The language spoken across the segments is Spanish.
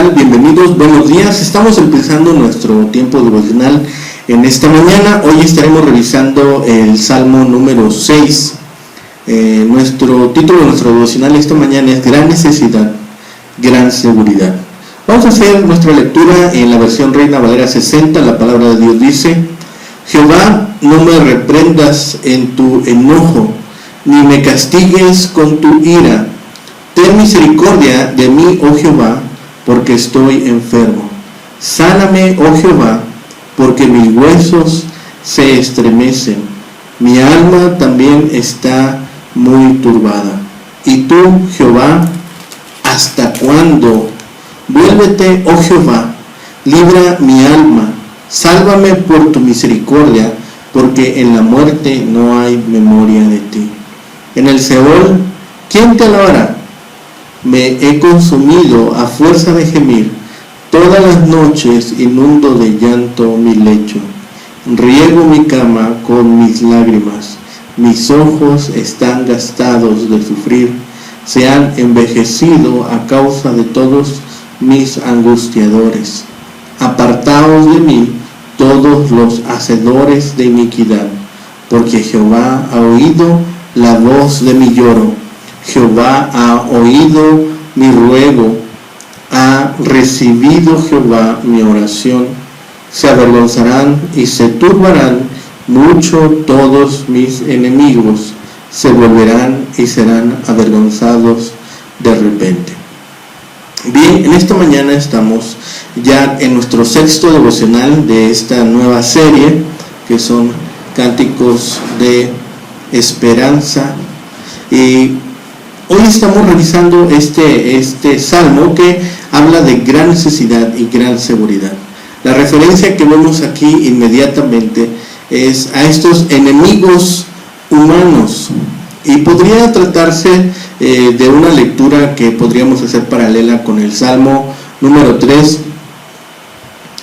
tal? Bienvenidos, buenos días. Estamos empezando nuestro tiempo devocional en esta mañana. Hoy estaremos revisando el Salmo número 6. Nuestro título de nuestro devocional esta mañana es Gran necesidad, gran seguridad. Vamos a hacer nuestra lectura en la versión Reina Valera 60. La palabra de Dios dice: Jehová, no me reprendas en tu enojo, ni me castigues con tu ira. Ten misericordia de mí, oh Jehová, porque estoy enfermo. Sáname, oh Jehová, porque mis huesos se estremecen. Mi alma también está muy turbada. Y tú, Jehová, ¿hasta cuándo? Vuélvete, oh Jehová, libra mi alma. Sálvame por tu misericordia, porque en la muerte no hay memoria de ti. En el Seol, ¿quién te alabará? Me he consumido a fuerza de gemir, todas las noches inundo de llanto mi lecho, riego mi cama con mis lágrimas, mis ojos están gastados de sufrir, se han envejecido a causa de todos mis angustiadores. Apartaos de mí todos los hacedores de iniquidad, porque Jehová ha oído la voz de mi lloro. Jehová ha oído mi ruego, ha recibido Jehová mi oración. Se avergonzarán y se turbarán mucho todos mis enemigos, se volverán y serán avergonzados de repente. Bien, en esta mañana estamos ya en nuestro sexto devocional de esta nueva serie, que son Cánticos de Esperanza, y hoy estamos revisando este salmo que habla de gran necesidad y gran seguridad. La referencia que vemos aquí inmediatamente es a estos enemigos humanos, y podría tratarse de una lectura que podríamos hacer paralela con el Salmo número 3,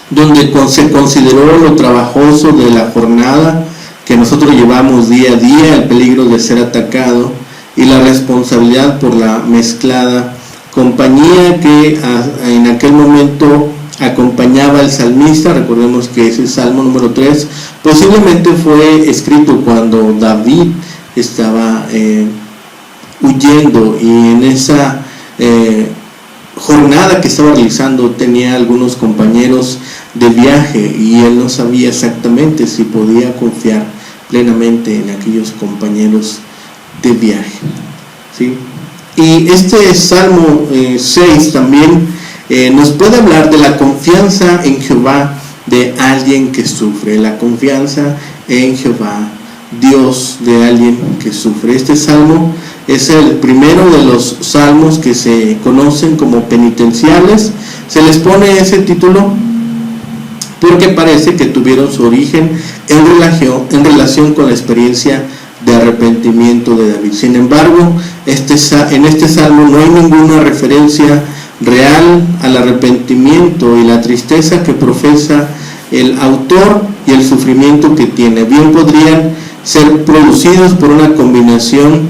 donde se consideró lo trabajoso de la jornada que nosotros llevamos día a día, el peligro de ser atacado y la responsabilidad por la mezclada compañía que en aquel momento acompañaba al salmista. Recordemos que ese Salmo número 3 posiblemente fue escrito cuando David estaba huyendo, y en esa jornada que estaba realizando tenía algunos compañeros de viaje, y él no sabía exactamente si podía confiar plenamente en aquellos compañeros de viaje, ¿sí? Y este Salmo 6 también nos puede hablar de la confianza en Jehová de alguien que sufre, la confianza en Jehová, Dios, de alguien que sufre. Este salmo es el primero de los salmos que se conocen como penitenciales. Se les pone ese título porque parece que tuvieron su origen en relación con la experiencia de arrepentimiento de David. Sin embargo, en este salmo no hay ninguna referencia real al arrepentimiento y la tristeza que profesa el autor y el sufrimiento que tiene. Bien podrían ser producidos por una combinación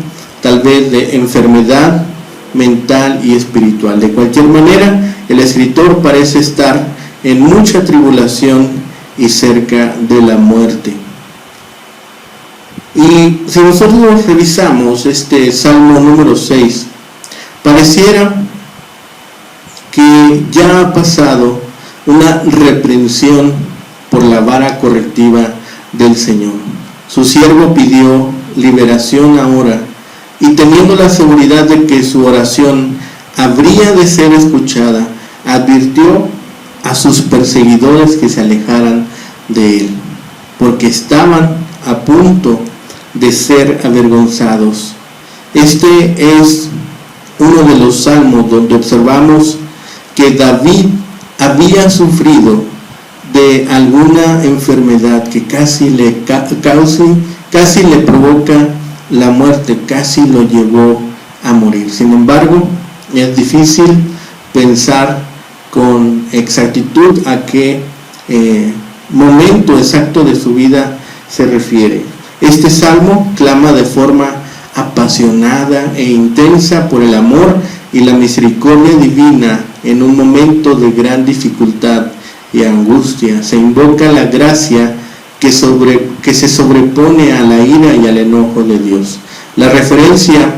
tal vez de enfermedad mental y espiritual. De cualquier manera, el escritor parece estar en mucha tribulación y cerca de la muerte. Y si nosotros revisamos este Salmo número 6, pareciera que ya ha pasado una reprensión por la vara correctiva del Señor. Su siervo pidió liberación ahora, y teniendo la seguridad de que su oración habría de ser escuchada, advirtió a sus perseguidores que se alejaran de él, porque estaban a punto de ser avergonzados. Este es uno de los salmos donde observamos que David había sufrido de alguna enfermedad que casi le provoca la muerte, casi lo llevó a morir. Sin embargo, es difícil pensar con exactitud a qué momento exacto de su vida se refiere. Este salmo clama de forma apasionada e intensa por el amor y la misericordia divina en un momento de gran dificultad y angustia. Se invoca la gracia que se sobrepone a la ira y al enojo de Dios. La referencia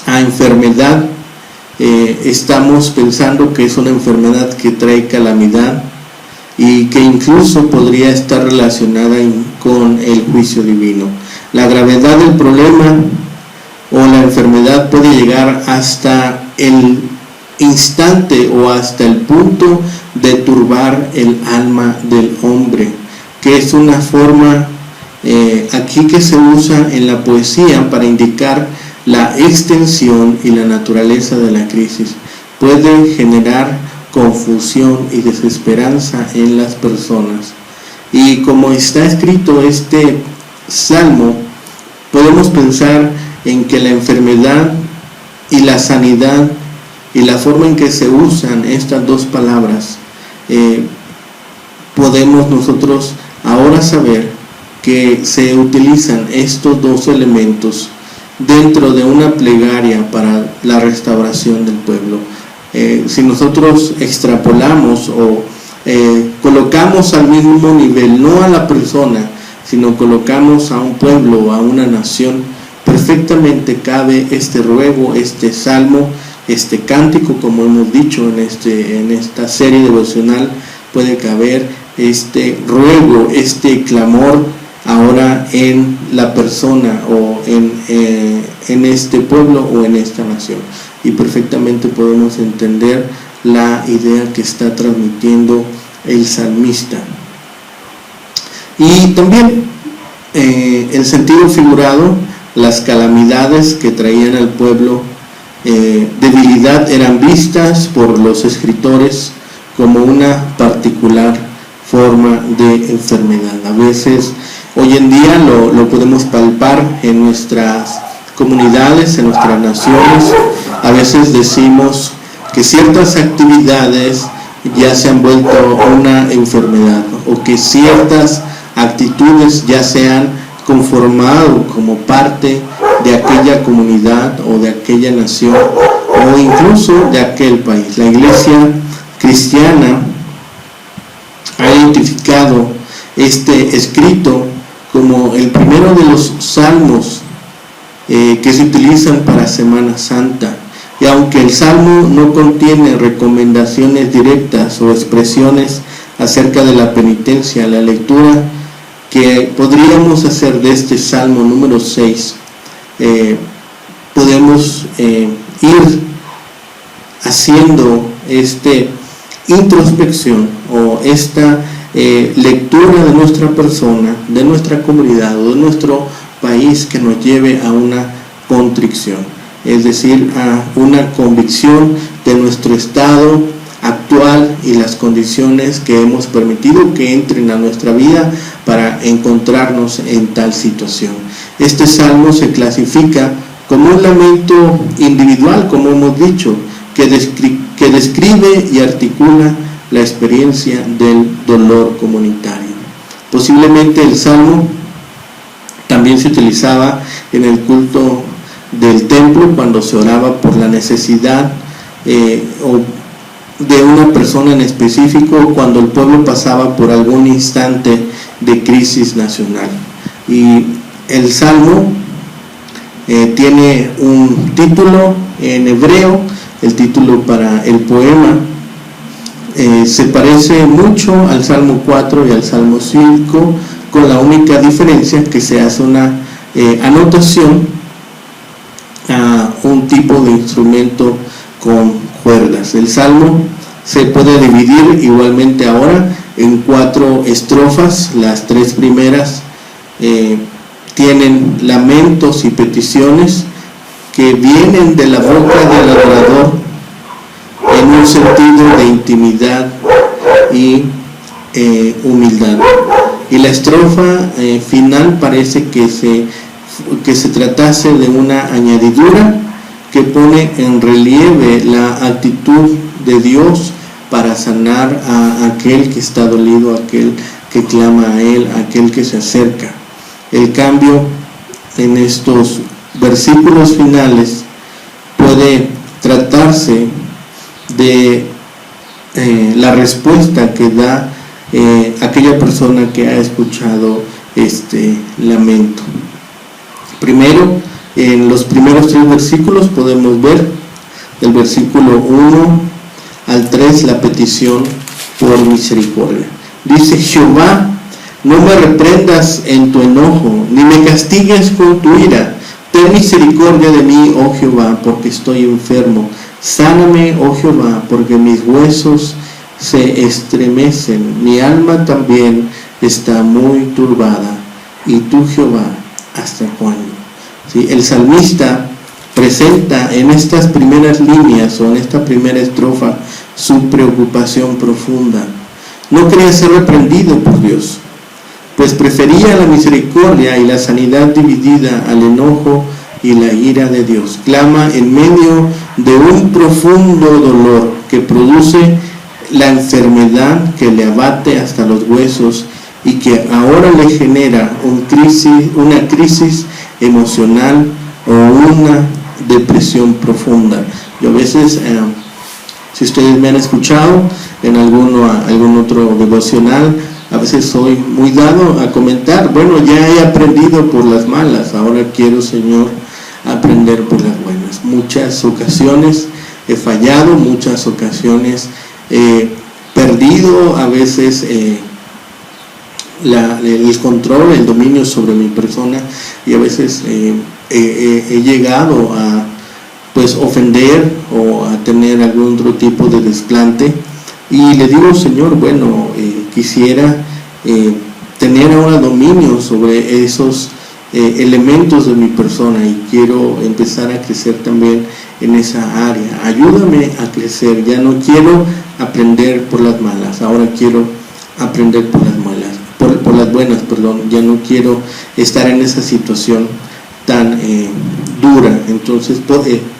a enfermedad, estamos pensando que es una enfermedad que trae calamidad y que incluso podría estar relacionada con el juicio divino. La gravedad del problema o la enfermedad puede llegar hasta el instante o hasta el punto de turbar el alma del hombre, que es una forma aquí que se usa en la poesía para indicar la extensión y la naturaleza de la crisis. Puede generar confusión y desesperanza en las personas. Y como está escrito este salmo, podemos pensar en que la enfermedad y la sanidad y la forma en que se usan estas dos palabras, podemos nosotros ahora saber que se utilizan estos dos elementos dentro de una plegaria para la restauración del pueblo. Si nosotros extrapolamos o colocamos al mismo nivel, no a la persona, sino colocamos a un pueblo, a una nación, perfectamente cabe este ruego, este salmo, este cántico, como hemos dicho en esta serie devocional, puede caber este ruego, este clamor ahora en la persona o en este pueblo o en esta nación. Y perfectamente podemos entender la idea que está transmitiendo el salmista. Y también el sentido figurado, las calamidades que traían al pueblo, debilidad, eran vistas por los escritores como una particular forma de enfermedad. A veces, hoy en día lo podemos palpar en nuestras comunidades, en nuestras naciones. A veces decimos que ciertas actividades ya se han vuelto una enfermedad, o que ciertas actitudes ya se han conformado como parte de aquella comunidad o de aquella nación o incluso de aquel país. La iglesia cristiana ha identificado este escrito como el primero de los salmos que se utilizan para Semana Santa. Y aunque el salmo no contiene recomendaciones directas o expresiones acerca de la penitencia, la lectura que podríamos hacer de este salmo número 6, podemos ir haciendo introspección o esta lectura de nuestra persona, de nuestra comunidad o de nuestro país, que nos lleve a una contrición, es decir, a una convicción de nuestro estado actual y las condiciones que hemos permitido que entren a nuestra vida para encontrarnos en tal situación. Este salmo se clasifica como un lamento individual, como hemos dicho, que describe y articula la experiencia del dolor comunitario. Posiblemente el salmo también se utilizaba en el culto del templo, cuando se oraba por la necesidad o de una persona en específico, cuando el pueblo pasaba por algún instante de crisis nacional. Y el salmo tiene un título en hebreo, el título para el poema se parece mucho al Salmo 4 y al Salmo 5, con la única diferencia que se hace una anotación a un tipo de instrumento con cuerdas. El salmo se puede dividir igualmente ahora en 4 estrofas. Las 3 primeras tienen lamentos y peticiones que vienen de la boca del adorador en un sentido de intimidad y humildad. Y la estrofa final parece que se tratase de una añadidura que pone en relieve la actitud de Dios para sanar a aquel que está dolido, aquel que clama a Él, aquel que se acerca. El cambio en estos versículos finales puede tratarse de la respuesta que da aquella persona que ha escuchado este lamento. Primero, en los primeros 3 versículos podemos ver del versículo 1 al 3 la petición por misericordia. Dice: Jehová, no me reprendas en tu enojo, ni me castigues con tu ira. Ten misericordia de mí, oh Jehová, porque estoy enfermo. Sáname, oh Jehová, porque mis huesos se estremecen. Mi alma también está muy turbada. Y tú, Jehová, ¿hasta cuándo? ¿Sí? El salmista presenta en estas primeras líneas o en esta primera estrofa su preocupación profunda. No quería ser reprendido por Dios, pues prefería la misericordia y la sanidad dividida al enojo y la ira de Dios. Clama en medio de un profundo dolor que produce la enfermedad que le abate hasta los huesos y que ahora le genera una crisis emocional o una depresión profunda. Yo a veces, si ustedes me han escuchado en algún otro devocional, a veces soy muy dado a comentar: bueno, ya he aprendido por las malas, ahora quiero, Señor, aprender por las buenas. Muchas ocasiones he fallado, muchas ocasiones he perdido a veces el control, el dominio sobre mi persona, y a veces he llegado a ofender o a tener algún otro tipo de desplante, y le digo: Señor, bueno, quisiera tener ahora dominio sobre esos elementos de mi persona, y quiero empezar a crecer también en esa área. Ayúdame a crecer. Ya no quiero aprender por las malas, ahora quiero aprender por las buenas, ya no quiero estar en esa situación tan dura. Entonces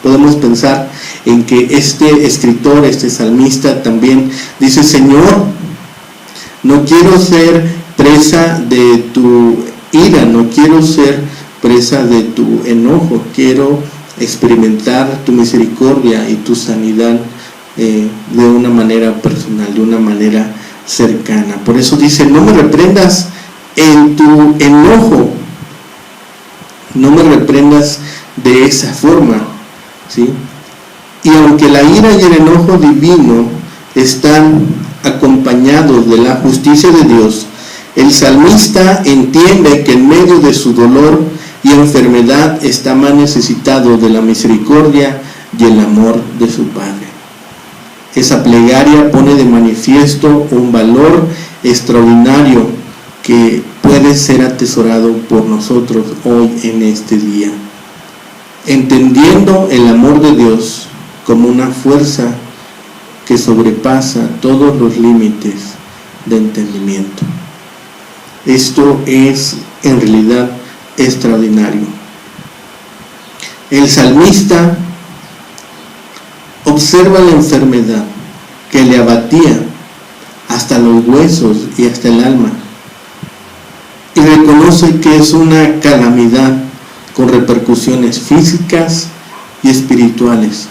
podemos pensar en que este escritor, este salmista también dice: Señor, no quiero ser presa de tu ira, no quiero ser presa de tu enojo, quiero experimentar tu misericordia y tu sanidad de una manera personal, de una manera cercana. Por eso dice: no me reprendas en tu enojo, no me reprendas de esa forma, ¿sí? Y aunque la ira y el enojo divino están acompañados de la justicia de Dios, el salmista entiende que en medio de su dolor y enfermedad está más necesitado de la misericordia y el amor de su Padre. Esa plegaria pone de manifiesto un valor extraordinario que puede ser atesorado por nosotros hoy en este día, entendiendo el amor de Dios como una fuerza que sobrepasa todos los límites de entendimiento. Esto es en realidad extraordinario. El salmista observa la enfermedad que le abatía hasta los huesos y hasta el alma, y reconoce que es una calamidad con repercusiones físicas y espirituales,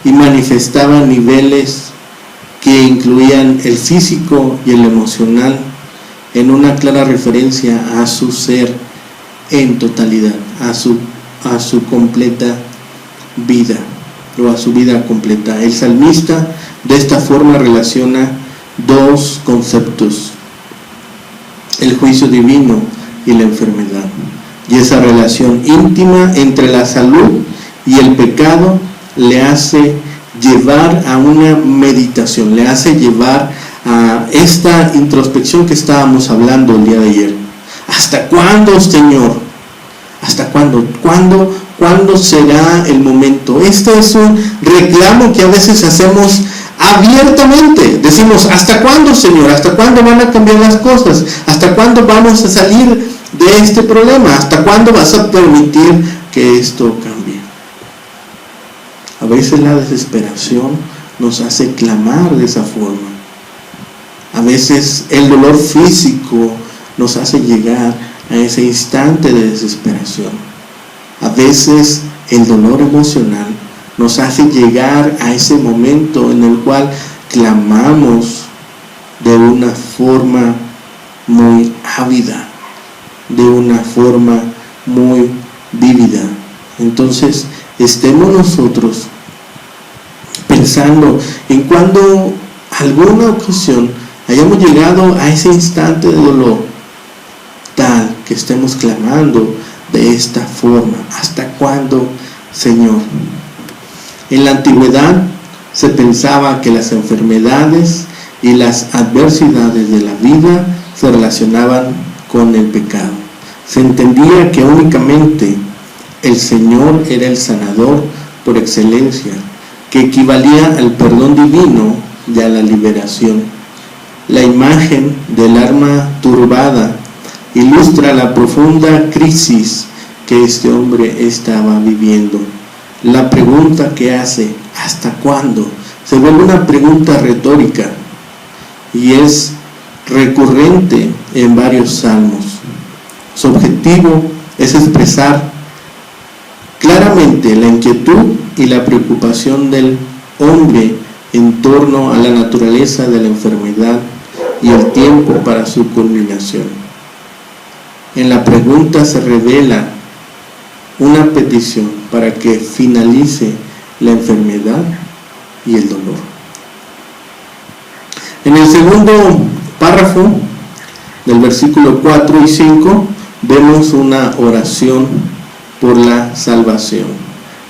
y manifestaba niveles que incluían el físico y el emocional, en una clara referencia a su ser en totalidad, a su completa vida, o a su vida completa. El salmista de esta forma relaciona dos conceptos: el juicio divino y la enfermedad, y esa relación íntima entre la salud y el pecado le hace llevar a una meditación, le hace llevar a esta introspección que estábamos hablando el día de ayer. ¿Hasta cuándo, Señor? ¿Hasta cuándo? ¿Cuándo será el momento? Este es un reclamo que a veces hacemos abiertamente. Decimos: ¿hasta cuándo, Señor? ¿Hasta cuándo van a cambiar las cosas? ¿Hasta cuándo vamos a salir de este problema? ¿Hasta cuándo vas a permitir que esto cambie? A veces la desesperación nos hace clamar de esa forma. A veces el dolor físico nos hace llegar a ese instante de desesperación. A veces el dolor emocional nos hace llegar a ese momento en el cual clamamos de una forma muy ávida, de una forma muy vívida. Entonces, estemos nosotros pensando en cuando alguna ocasión hayamos llegado a ese instante de dolor, tal que estemos clamando de esta forma. ¿Hasta cuándo, Señor? En la antigüedad se pensaba que las enfermedades y las adversidades de la vida se relacionaban con el pecado. Se entendía que únicamente el Señor era el sanador por excelencia, que equivalía al perdón divino y a la liberación. La imagen del alma turbada ilustra la profunda crisis que este hombre estaba viviendo. La pregunta que hace, ¿hasta cuándo?, se vuelve una pregunta retórica y es recurrente en varios salmos. Su objetivo es expresar claramente la inquietud y la preocupación del hombre en torno a la naturaleza de la enfermedad y el tiempo para su culminación. En la pregunta se revela una petición para que finalice la enfermedad y el dolor. En el segundo párrafo del versículo 4 y 5 vemos una oración por la salvación.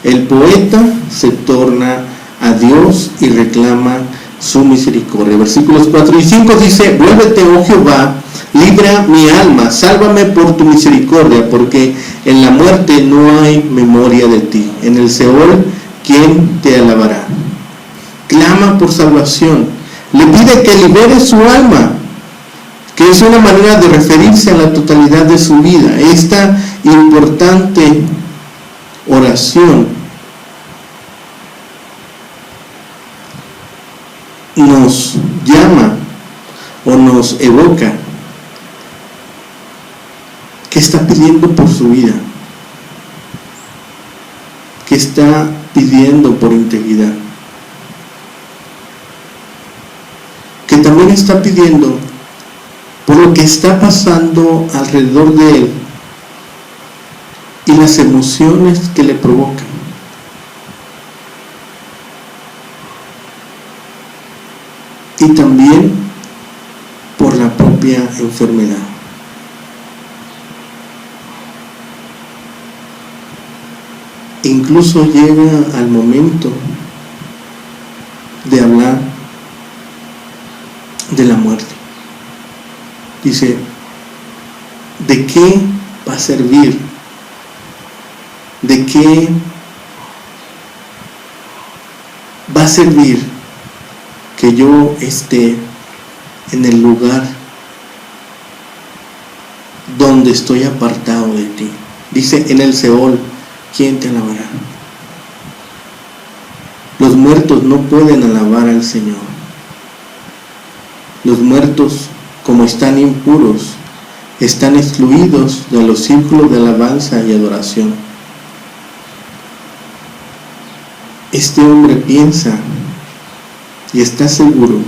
El poeta se torna a Dios y reclama su misericordia. Versículos 4 y 5 dice: vuélvete, oh Jehová, libra mi alma, sálvame por tu misericordia, porque en la muerte no hay memoria de ti. En el Seol, ¿quién te alabará? Clama por salvación. Le pide que libere su alma, que es una manera de referirse a la totalidad de su vida. Esta importante oración nos llama o nos evoca que está pidiendo por su vida, que está pidiendo por integridad, que también está pidiendo por lo que está pasando alrededor de él y las emociones que le provocan. Y también por la propia enfermedad. Incluso llega al momento de hablar de la muerte. Dice, ¿de qué va a servir? ¿De qué va a servir que yo esté en el lugar donde estoy apartado de ti? Dice, en el Seol, ¿quién te alabará? Los muertos no pueden alabar al Señor. Los muertos, como están impuros, están excluidos de los círculos de alabanza y adoración. Este hombre piensa y está seguro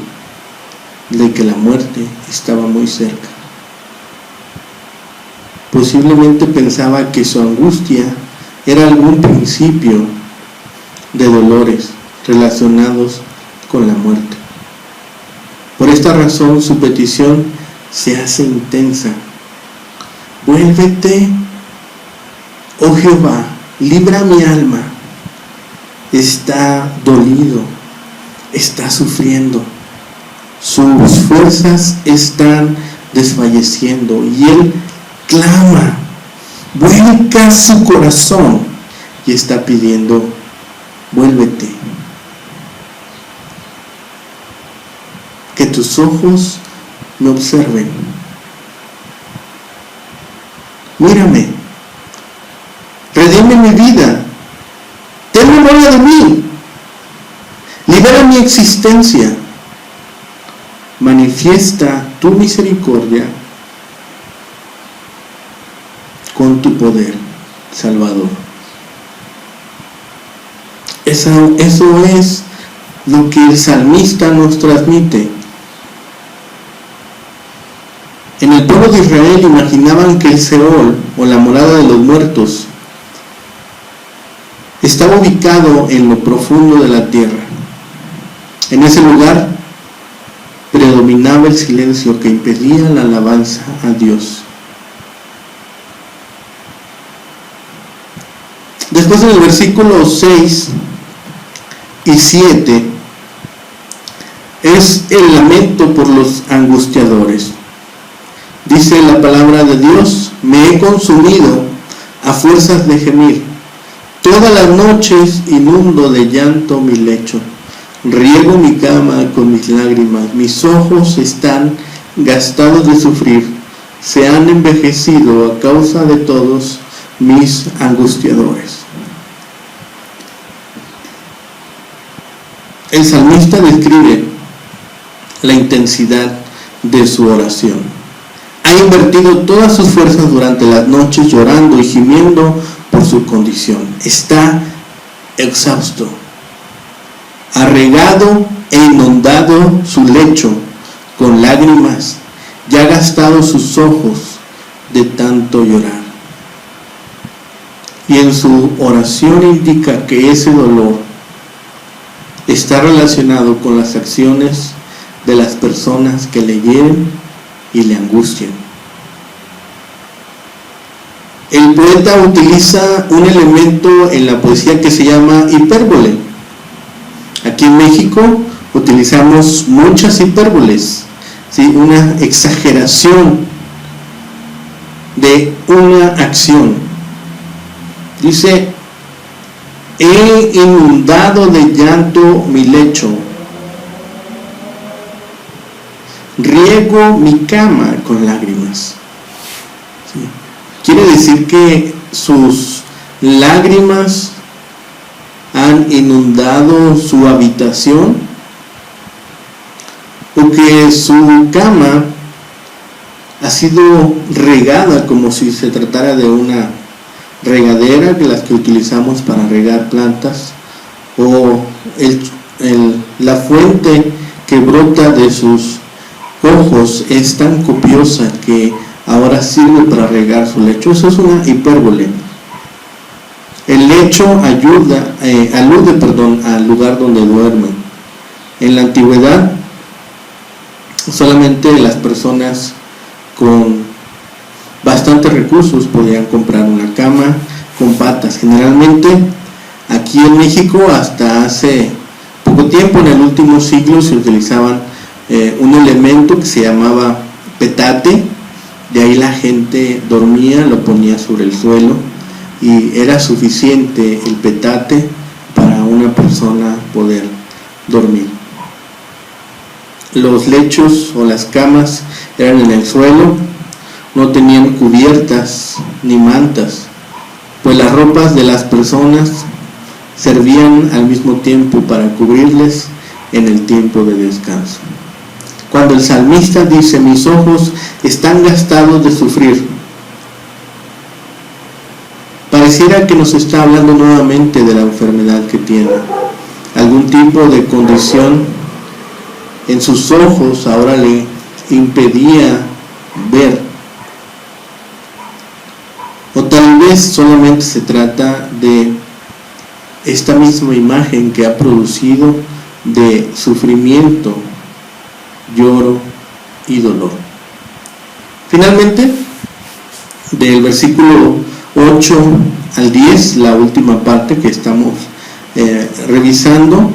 de que la muerte estaba muy cerca. Posiblemente pensaba que su angustia era algún principio de dolores relacionados con la muerte. Por esta razón su petición se hace intensa. Vuélvete, oh Jehová, libra mi alma. Está dolido, está sufriendo, sus fuerzas están desfalleciendo y él clama, vuelca su corazón y está pidiendo, vuélvete. Que tus ojos me observen. Mírame, redime mi vida, ten memoria de mí, libera mi existencia, manifiesta tu misericordia con tu poder salvador. Eso es lo que el salmista nos transmite. En el pueblo de Israel imaginaban que el Seol, o la morada de los muertos, estaba ubicado en lo profundo de la tierra. En ese lugar predominaba el silencio que impedía la alabanza a Dios. Después, en el versículo 6 y 7 es el lamento por los angustiadores. Dice la palabra de Dios: me he consumido a fuerzas de gemir, todas las noches inundo de llanto mi lecho, riego mi cama con mis lágrimas, mis ojos están gastados de sufrir, se han envejecido a causa de todos mis angustiadores. El salmista describe la intensidad de su oración. Ha invertido todas sus fuerzas durante las noches llorando y gimiendo por su condición. Está exhausto. Ha regado e inundado su lecho con lágrimas y ha gastado sus ojos de tanto llorar. Y en su oración indica que ese dolor está relacionado con las acciones de las personas que le hieren y le angustian. El poeta utiliza un elemento en la poesía que se llama hipérbole. Aquí en México utilizamos muchas hipérboles, ¿sí? Una exageración de una acción. Dice: he inundado de llanto mi lecho, riego mi cama con lágrimas. ¿Sí? Quiere decir que sus lágrimas han inundado su habitación, o que su cama ha sido regada como si se tratara de una regadera, de las que utilizamos para regar plantas, o la fuente que brota de sus ojos es tan copiosa que ahora sirve para regar su lecho. Eso es una hipérbole. El lecho alude al lugar donde duermen. En la antigüedad, solamente las personas con bastantes recursos podían comprar una cama con patas. Generalmente, aquí en México, hasta hace poco tiempo, en el último siglo, se utilizaban un elemento que se llamaba petate. De ahí la gente dormía, lo ponía sobre el suelo, y era suficiente el petate para una persona poder dormir. Los lechos o las camas eran en el suelo, no tenían cubiertas ni mantas, pues las ropas de las personas servían al mismo tiempo para cubrirles en el tiempo de descanso. Cuando el salmista dice: mis ojos están gastados de sufrir, pareciera que nos está hablando nuevamente de la enfermedad que tiene, algún tipo de condición en sus ojos ahora le impedía ver, o tal vez solamente se trata de esta misma imagen que ha producido de sufrimiento, lloro y dolor. Finalmente, del versículo 8 al 10, la última parte que estamos revisando,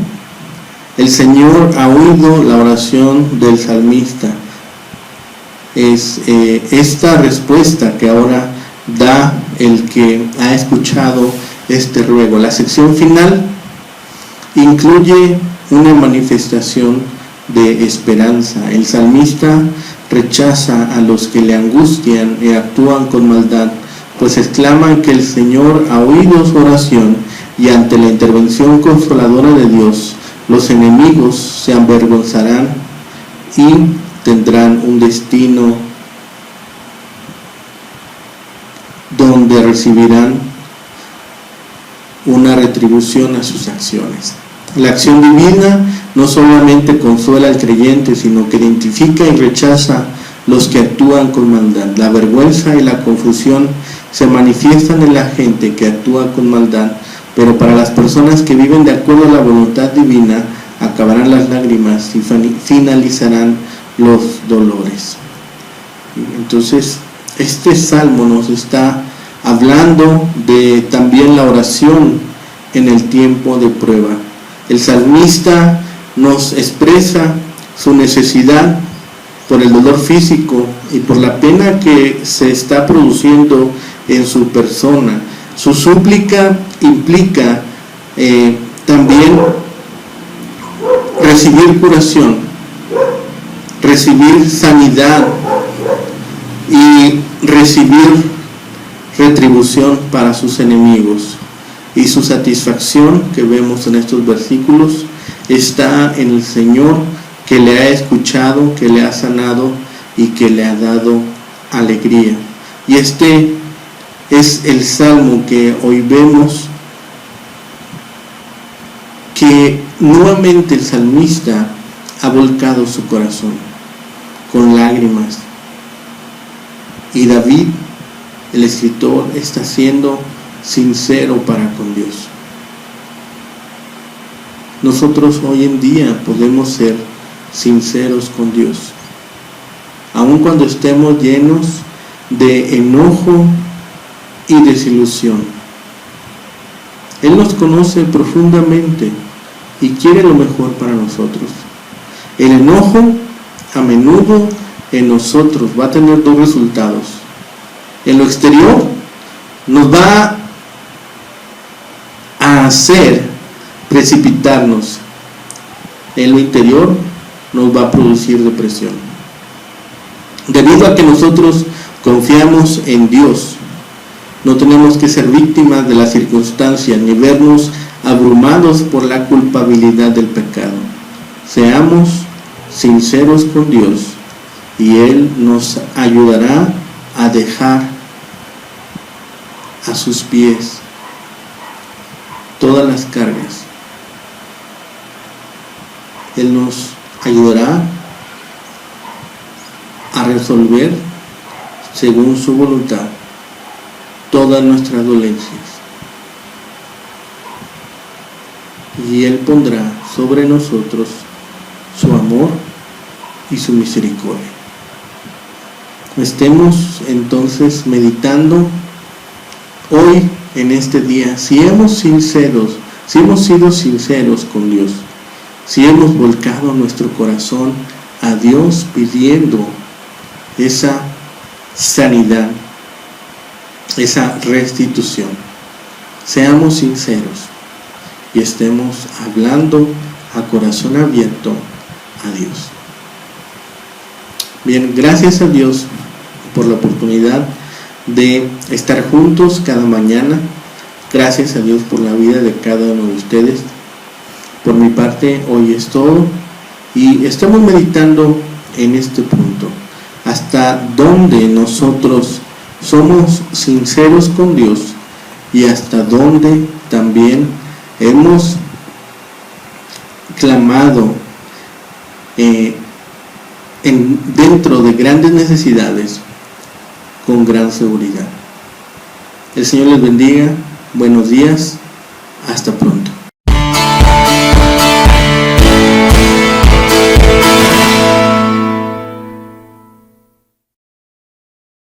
el Señor ha oído la oración del salmista. Es esta respuesta que ahora da el que ha escuchado este ruego. La sección final incluye una manifestación de esperanza. El salmista rechaza a los que le angustian y actúan con maldad, pues exclaman que el Señor ha oído su oración, y ante la intervención consoladora de Dios, los enemigos se avergonzarán y tendrán un destino donde recibirán una retribución a sus acciones. La acción divina no solamente consuela al creyente, sino que identifica y rechaza los que actúan con maldad. La vergüenza y la confusión se manifiestan en la gente que actúa con maldad, pero para las personas que viven de acuerdo a la voluntad divina, acabarán las lágrimas y finalizarán los dolores. Entonces, este salmo nos está hablando de también la oración en el tiempo de prueba. El salmista nos expresa su necesidad por el dolor físico y por la pena que se está produciendo en su persona. Su súplica implica también recibir curación, recibir sanidad y recibir retribución para sus enemigos. Y su satisfacción que vemos en estos versículos está en el Señor, que le ha escuchado, que le ha sanado y que le ha dado alegría. Y este es el salmo que hoy vemos, que nuevamente el salmista ha volcado su corazón con lágrimas. Y David, el escritor, está siendo sincero para con Dios. Nosotros hoy en día podemos ser sinceros con Dios, aun cuando estemos llenos de enojo y desilusión. Él nos conoce profundamente y quiere lo mejor para nosotros. El enojo a menudo en nosotros va a tener dos resultados. En lo exterior nos va a hacer precipitarnos. En lo interior nos va a producir depresión. Debido a que nosotros confiamos en Dios, no tenemos que ser víctimas de las circunstancias ni vernos abrumados por la culpabilidad del pecado. Seamos sinceros con Dios y Él nos ayudará a dejar a sus pies todas las cargas. Él nos ayudará a resolver según su voluntad todas nuestras dolencias, y Él pondrá sobre nosotros su amor y su misericordia. Estemos entonces meditando hoy en este día, si hemos sido sinceros con Dios, si hemos volcado nuestro corazón a Dios pidiendo esa sanidad, esa restitución. Seamos sinceros y estemos hablando a corazón abierto a Dios. Bien, gracias a Dios por la oportunidad de estar juntos cada mañana. Gracias a Dios por la vida de cada uno de ustedes. Por mi parte, hoy es todo y estamos meditando en este punto. Hasta dónde nosotros somos sinceros con Dios y hasta dónde también hemos clamado dentro de grandes necesidades con gran seguridad. El Señor les bendiga. Buenos días. Hasta